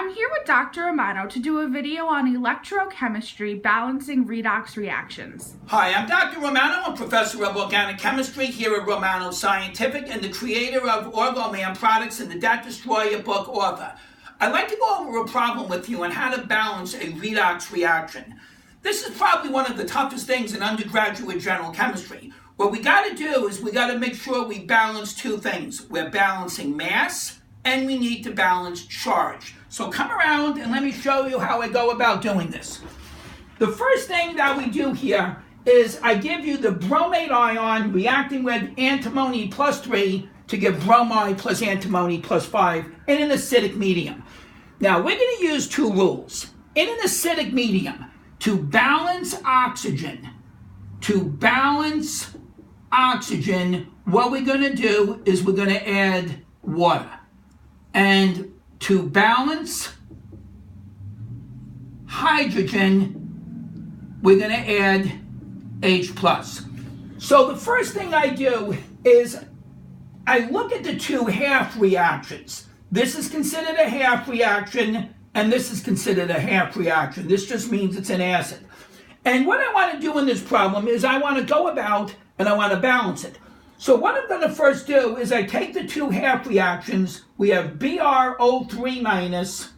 I'm here with Dr. Romano to do a video on electrochemistry balancing redox reactions. Hi, I'm Dr. Romano. I'm professor of organic chemistry here at Romano Scientific and the creator of Orgoman products and the DAT Destroyer book author. I'd like to go over a problem with you on how to balance a redox reaction. This is probably one of the toughest things in undergraduate general chemistry. What we got to do is we got to make sure we balance two things. We're balancing mass and we need to balance charge. So come around and let me show you how I go about doing this. The first thing that we do here is I give you the bromate ion reacting with antimony plus 3 to give bromide plus antimony plus 5 in an acidic medium. Now we're going to use two rules. In an acidic medium, to balance oxygen, what we're going to do is we're going to add water. And to balance hydrogen, we're going to add H+. So the first thing I do is I look at the two half reactions. This is considered a half reaction, and this is considered a half reaction. This just means it's an acid. And what I want to do in this problem is I want to go about and I want to balance it. So what I'm going to first do is I take the two half reactions. We have BrO3 minus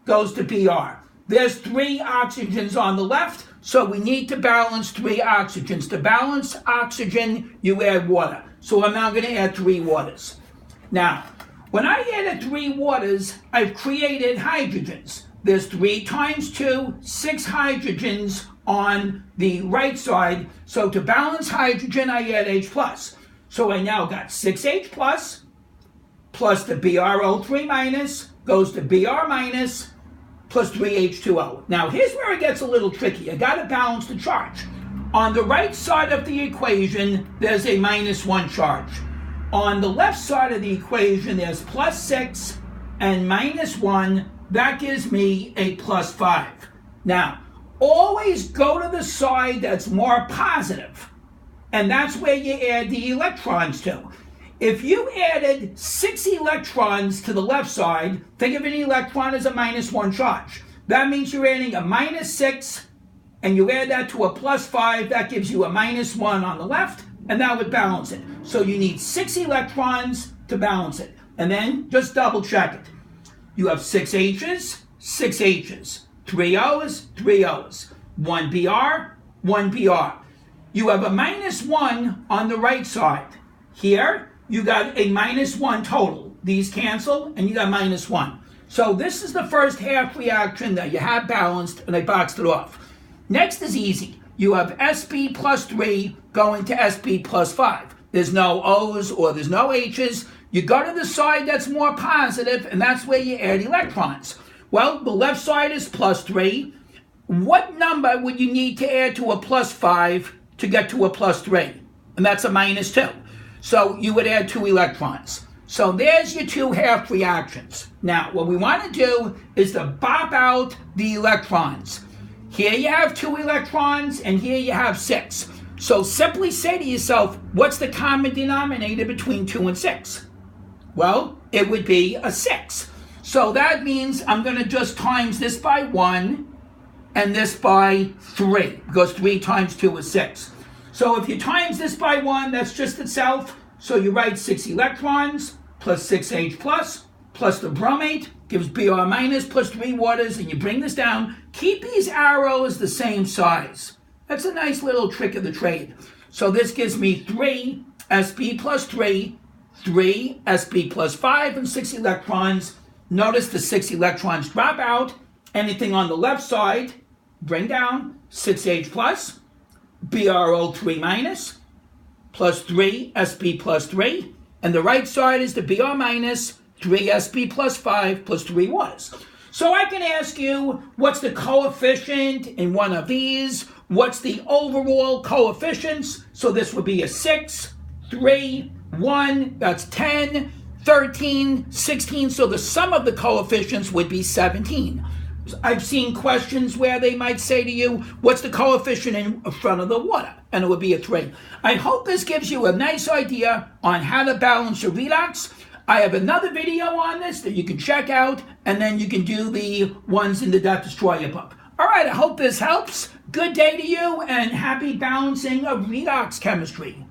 goes to Br. There's 3 oxygens on the left, so we need to balance 3 oxygens. To balance oxygen, you add water. So I'm now going to add 3 waters. Now, when I added 3 waters, I've created hydrogens. There's 3 times 2, 6 hydrogens on the right side. So to balance hydrogen, I add H+. So I now got 6H plus the BrO3 minus goes to Br minus plus 3H2O. Now here's where it gets a little tricky. I got to balance the charge. On the right side of the equation, there's a -1 charge. On the left side of the equation, there's +6 and -1. That gives me a +5. Now, always go to the side that's more positive. And that's where you add the electrons to. If you added 6 electrons to the left side, think of an electron as a -1 charge. That means you're adding a -6, and you add that to a +5, that gives you a -1 on the left, and that would balance it. So you need 6 electrons to balance it. And then just double check it. You have 6 H's, 6 H's, 3 O's, 3 O's, 1 Br, 1 Br. You have a -1 on the right side. Here, you got a -1 total. These cancel, and you got -1. So this is the first half reaction that you have balanced, and I boxed it off. Next is easy. You have Sb plus 3 going to Sb plus 5. There's no O's or there's no H's. You go to the side that's more positive, and that's where you add electrons. Well, the left side is +3. What number would you need to add to a +5 to get to a +3? And that's a -2. So you would add 2 electrons. So there's your two half reactions. Now, what we want to do is to bop out the electrons. Here you have 2 electrons, and here you have 6. So simply say to yourself, what's the common denominator between 2 and 6? Well, it would be a 6. So that means I'm going to just times this by 1 and this by 3, because 3 times 2 is 6. So if you times this by 1, that's just itself. So you write 6 electrons plus 6H plus the bromate gives Br minus plus 3 waters, and you bring this down. Keep these arrows the same size. That's a nice little trick of the trade. So this gives me 3 Sb plus 3, 3 Sb plus 5, and 6 electrons. Notice the 6 electrons drop out. Anything on the left side, bring down 6H plus, BrO3 minus, plus 3 Sb plus 3, and the right side is the Br minus, 3 Sb plus 5 plus 3 waters. So I can ask you, what's the coefficient in one of these? What's the overall coefficients? So this would be a 6, 3, 1, that's 10, 13, 16, so the sum of the coefficients would be 17. I've seen questions where they might say to you, what's the coefficient in front of the water? And it would be a 3. I hope this gives you a nice idea on how to balance your redox. I have another video on this that you can check out, and then you can do the ones in the DAT Destroyer book. All right, I hope this helps. Good day to you, and happy balancing of redox chemistry.